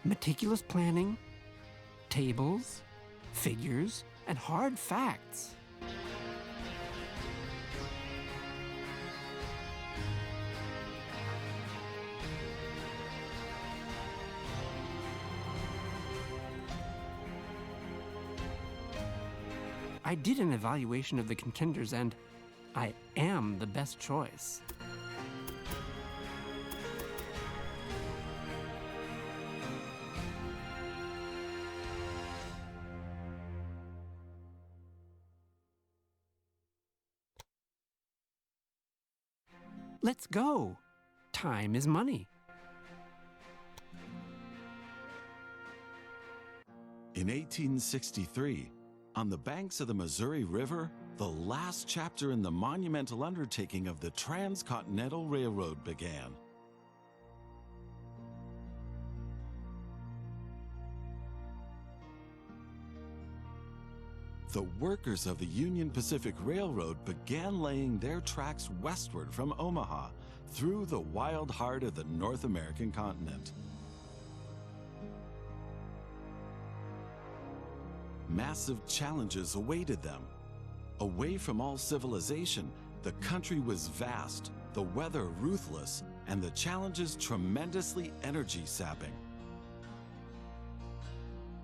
Meticulous planning, tables, figures, and hard facts. I did an evaluation of the contenders, and I am the best choice. Let's go. Time is money. In 1863, on the banks of the Missouri River, the last chapter in the monumental undertaking of the Transcontinental Railroad began. The workers of the Union Pacific Railroad began laying their tracks westward from Omaha through the wild heart of the North American continent. Massive challenges awaited them. Away from all civilization, the country was vast, the weather ruthless, and the challenges tremendously energy-sapping.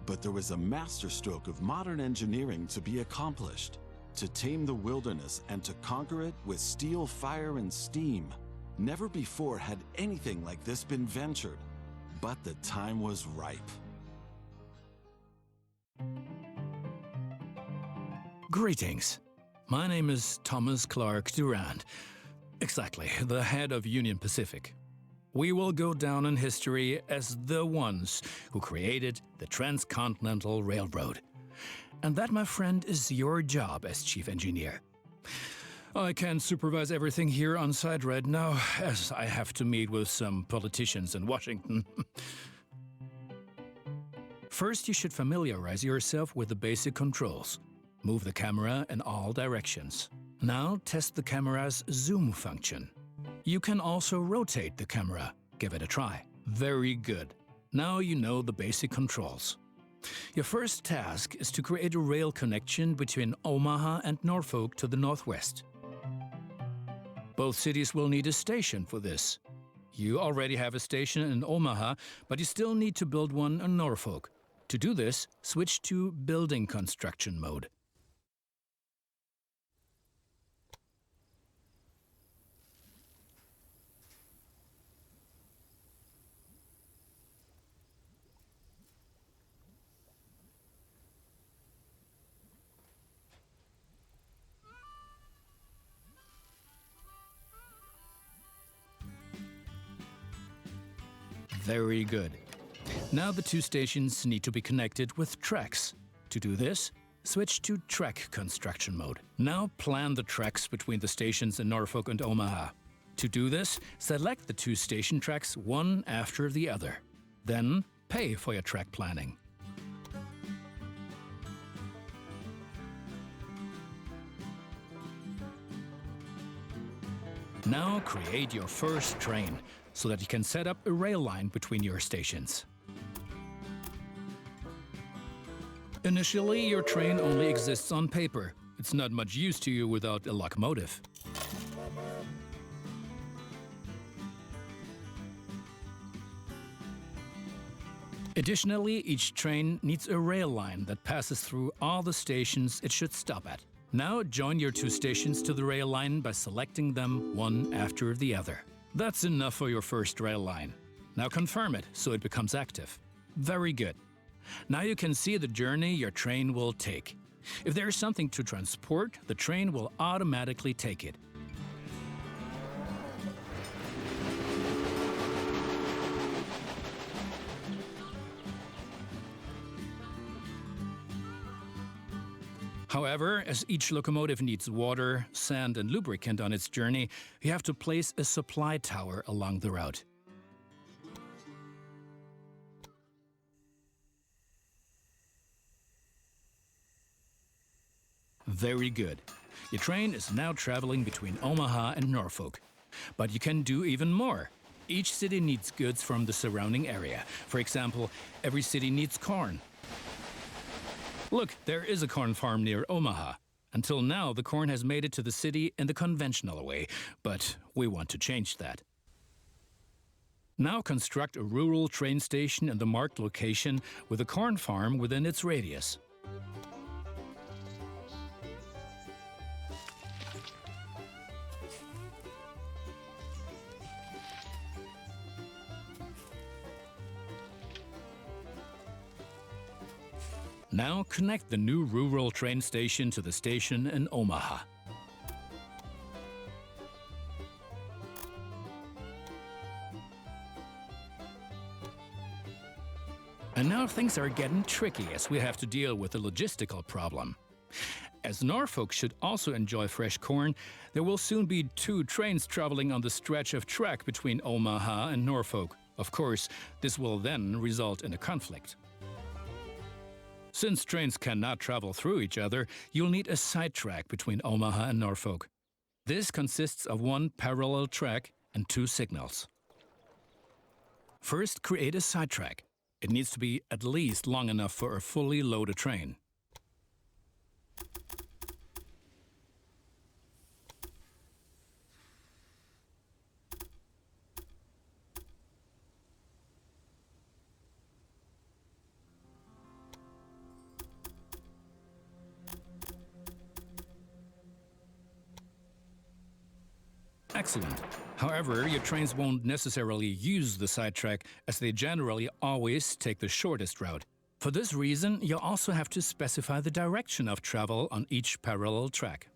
But there was a masterstroke of modern engineering to be accomplished. To tame the wilderness and to conquer it with steel, fire, and steam. Never before had anything like this been ventured, but the time was ripe. Greetings. My name is Thomas Clark Durand. Exactly, the head of Union Pacific. We will go down in history as the ones who created the Transcontinental Railroad. And that, my friend, is your job as chief engineer. I can't supervise everything here on site right now, as I have to meet with some politicians in Washington. First, you should familiarize yourself with the basic controls. Move the camera in all directions. Now test the camera's zoom function. You can also rotate the camera. Give it a try. Very good. Now you know the basic controls. Your first task is to create a rail connection between Omaha and Norfolk to the northwest. Both cities will need a station for this. You already have a station in Omaha, but you still need to build one in Norfolk. To do this, switch to building construction mode. Very good. Now the two stations need to be connected with tracks. To do this, switch to track construction mode. Now plan the tracks between the stations in Norfolk and Omaha. To do this, select the two station tracks one after the other. Then pay for your track planning. Now create your first train, so that you can set up a rail line between your stations. Initially, your train only exists on paper. It's not much use to you without a locomotive. Additionally, each train needs a rail line that passes through all the stations it should stop at. Now join your two stations to the rail line by selecting them one after the other. That's enough for your first rail line. Now confirm it so it becomes active. Very good. Now you can see the journey your train will take. If there is something to transport, the train will automatically take it. However, as each locomotive needs water, sand, and lubricant on its journey, you have to place a supply tower along the route. Very good. Your train is now traveling between Omaha and Norfolk. But you can do even more. Each city needs goods from the surrounding area. For example, every city needs corn. Look, there is a corn farm near Omaha. Until now, the corn has made it to the city in the conventional way, but we want to change that. Now construct a rural train station in the marked location with a corn farm within its radius. Now connect the new rural train station to the station in Omaha. And now things are getting tricky as we have to deal with a logistical problem. As Norfolk should also enjoy fresh corn, there will soon be 2 trains traveling on the stretch of track between Omaha and Norfolk. Of course, this will then result in a conflict. Since trains cannot travel through each other, you'll need a sidetrack between Omaha and Norfolk. This consists of 1 parallel track and 2 signals. First, create a sidetrack. It needs to be at least long enough for a fully loaded train. Excellent. However, your trains won't necessarily use the sidetrack, as they generally always take the shortest route. For this reason, you'll also have to specify the direction of travel on each parallel track.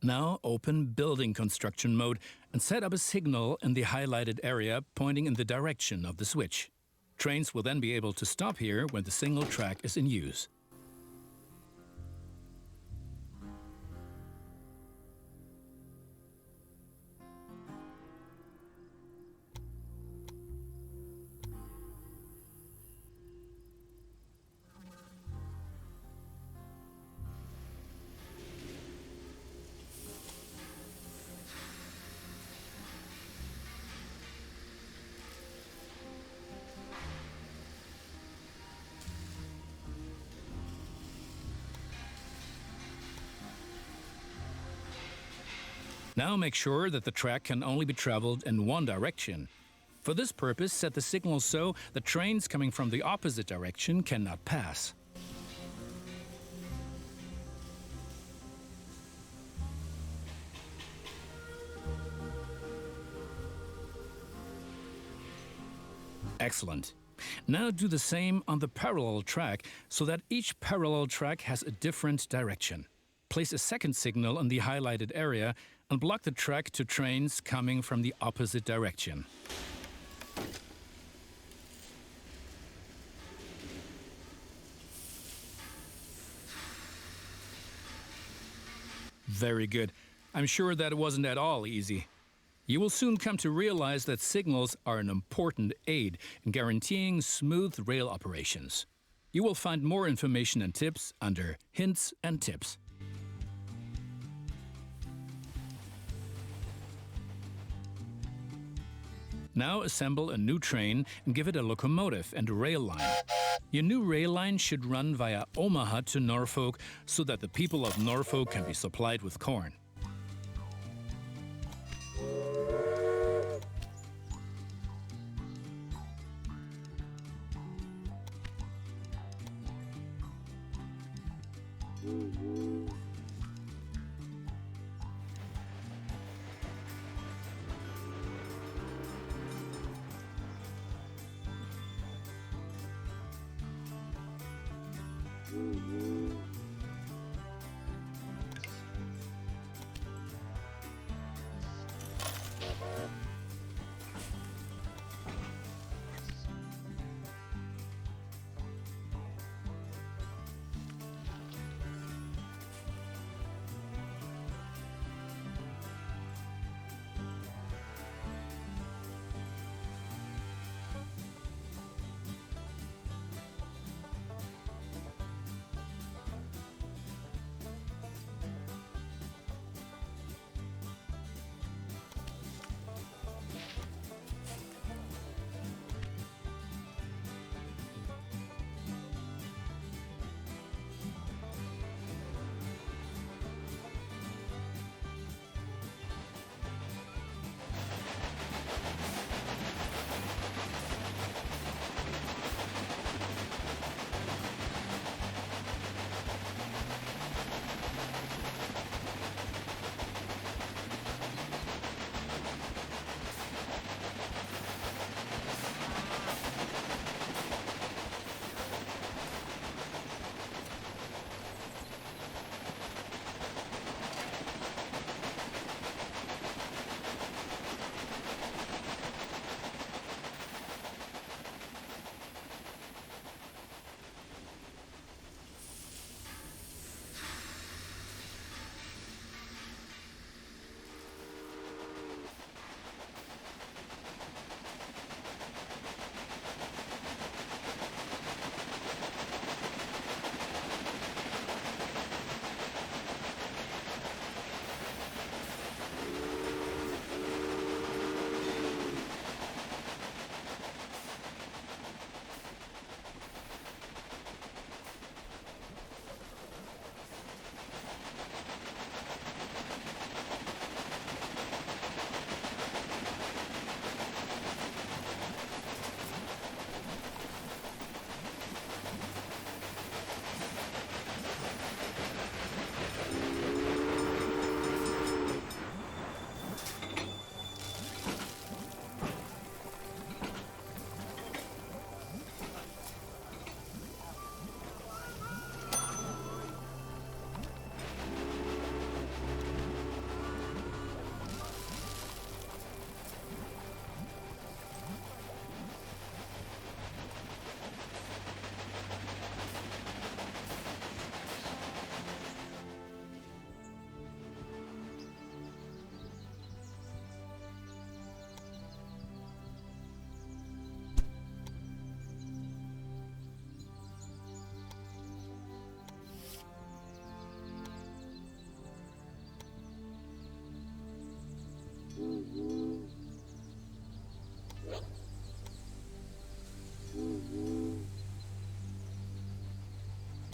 Now open Building Construction mode and set up a signal in the highlighted area pointing in the direction of the switch. Trains will then be able to stop here when the single track is in use. Now make sure that the track can only be traveled in one direction. For this purpose, set the signal so that trains coming from the opposite direction cannot pass. Excellent. Now do the same on the parallel track so that each parallel track has a different direction. Place a second signal in the highlighted area and block the track to trains coming from the opposite direction. Very good. I'm sure that it wasn't at all easy. You will soon come to realize that signals are an important aid in guaranteeing smooth rail operations. You will find more information and tips under Hints and Tips. Now assemble a new train and give it a locomotive and a rail line. Your new rail line should run via Omaha to Norfolk so that the people of Norfolk can be supplied with corn.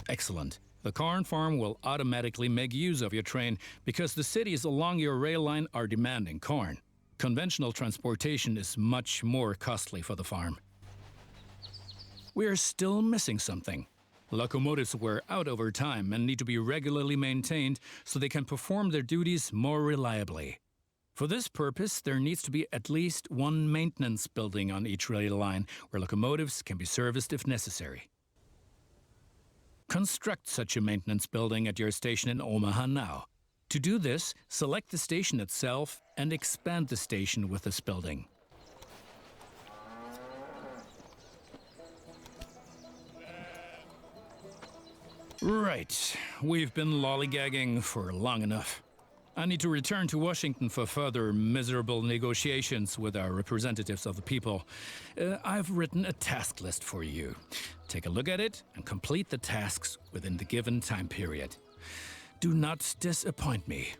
Excellent. The corn farm will automatically make use of your train because the cities along your rail line are demanding corn. Conventional transportation is much more costly for the farm. We are still missing something. Locomotives wear out over time and need to be regularly maintained so they can perform their duties more reliably. For this purpose, there needs to be at least one maintenance building on each rail line where locomotives can be serviced if necessary. Construct such a maintenance building at your station in Omaha now. To do this, select the station itself and expand the station with this building. Right, we've been lollygagging for long enough. I need to return to Washington for further miserable negotiations with our representatives of the people. I've written a task list for you. Take a look at it and complete the tasks within the given time period. Do not disappoint me.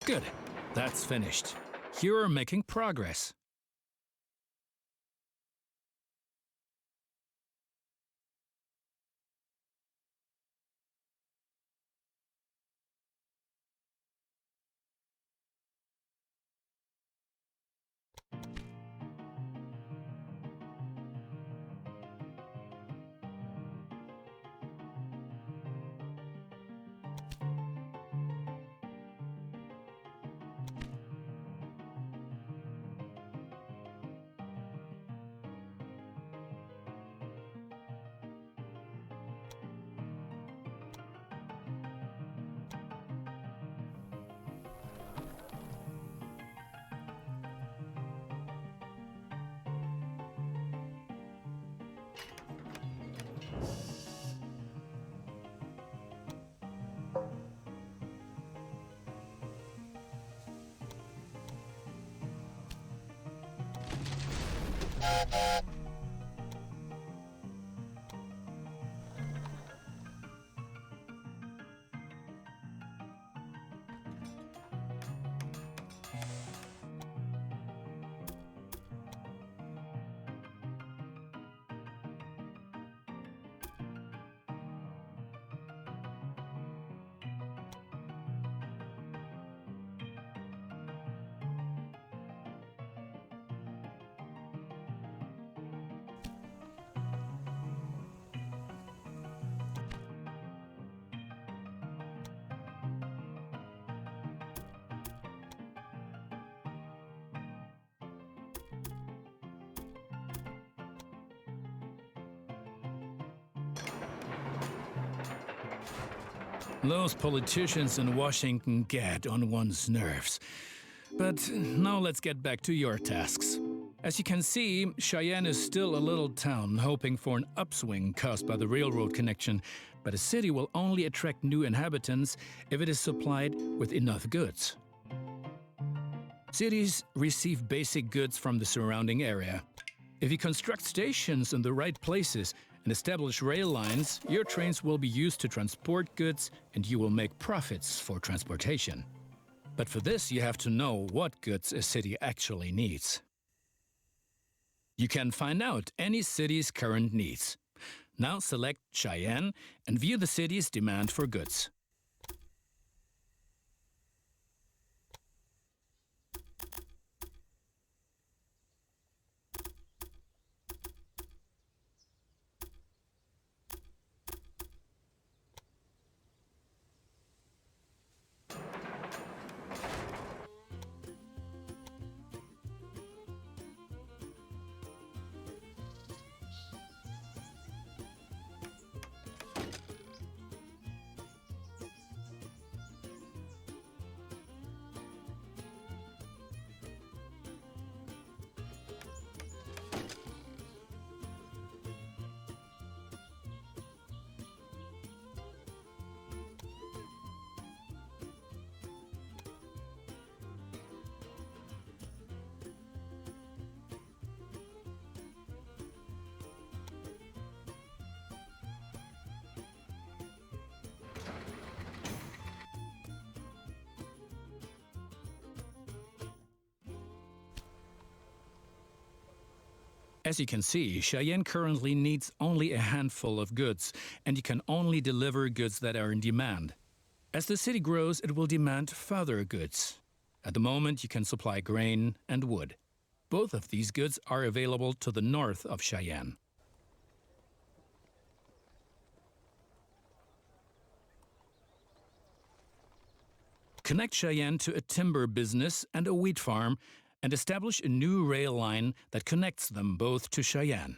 Good. That's finished. You're making progress. Those politicians in Washington get on one's nerves. But now let's get back to your tasks. As you can see, Cheyenne is still a little town hoping for an upswing caused by the railroad connection, but a city will only attract new inhabitants if it is supplied with enough goods. Cities receive basic goods from the surrounding area. If you construct stations in the right places and establish rail lines, your trains will be used to transport goods and you will make profits for transportation. But for this, you have to know what goods a city actually needs. You can find out any city's current needs. Now select Cheyenne and view the city's demand for goods. As you can see, Cheyenne currently needs only a handful of goods, and you can only deliver goods that are in demand. As the city grows, it will demand further goods. At the moment, you can supply grain and wood. Both of these goods are available to the north of Cheyenne. Connect Cheyenne to a timber business and a wheat farm, and establish a new rail line that connects them both to Cheyenne.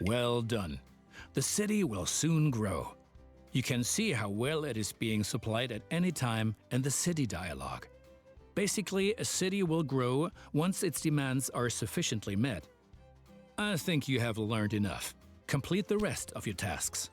Well done. The city will soon grow. You can see how well it is being supplied at any time in the city dialogue. Basically, a city will grow once its demands are sufficiently met. I think you have learned enough. Complete the rest of your tasks.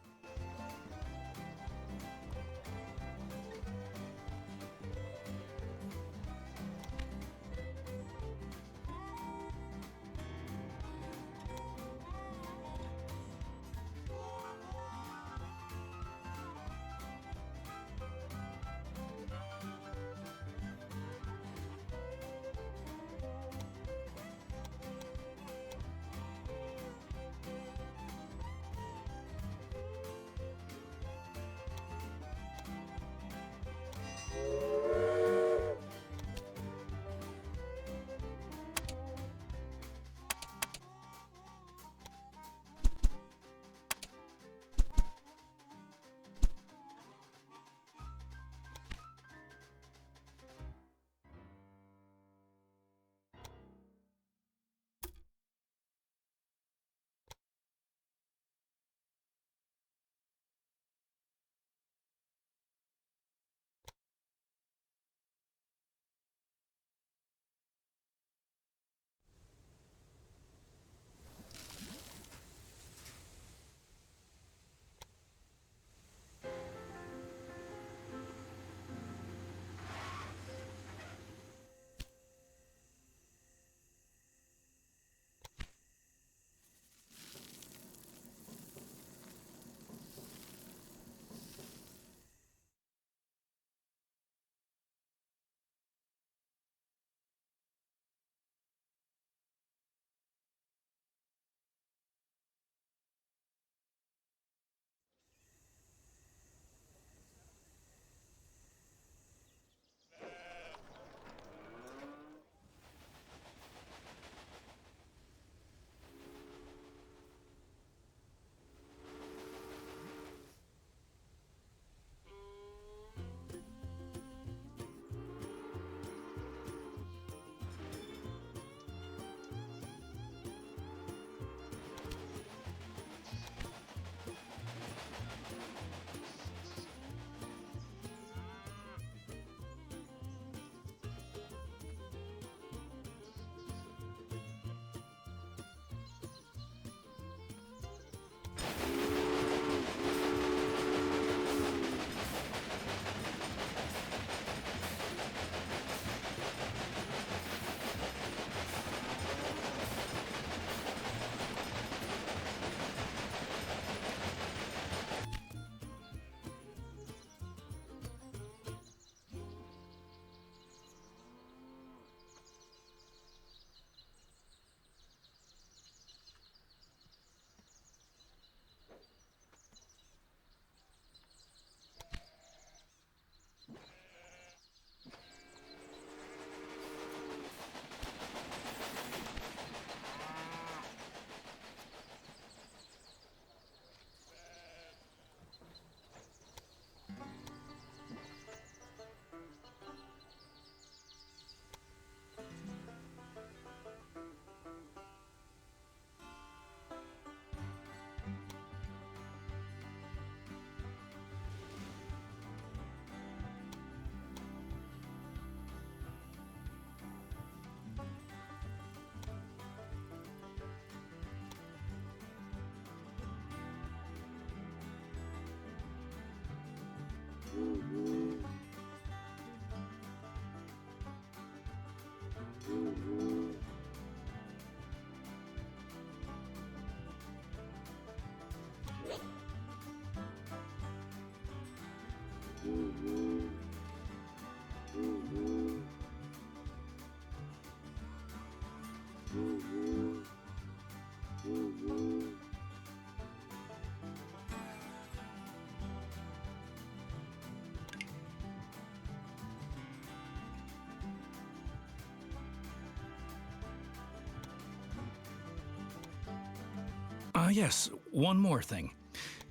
Yes, one more thing.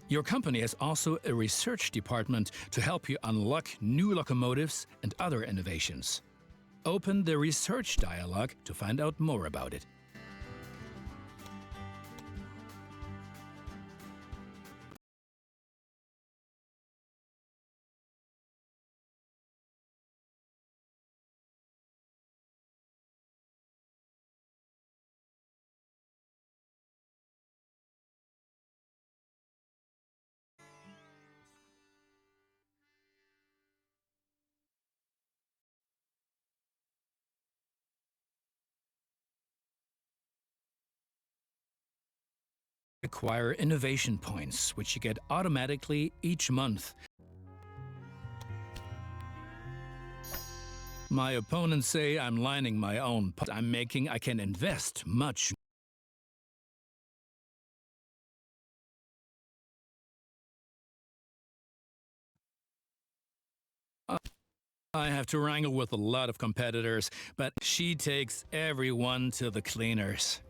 Your company has also a research department to help you unlock new locomotives and other innovations. Open the research dialog to find out more about it. Acquire innovation points, which you get automatically each month. My opponents say I'm lining my own pot I'm making. I can invest much. I have to wrangle with a lot of competitors, but she takes everyone to the cleaners.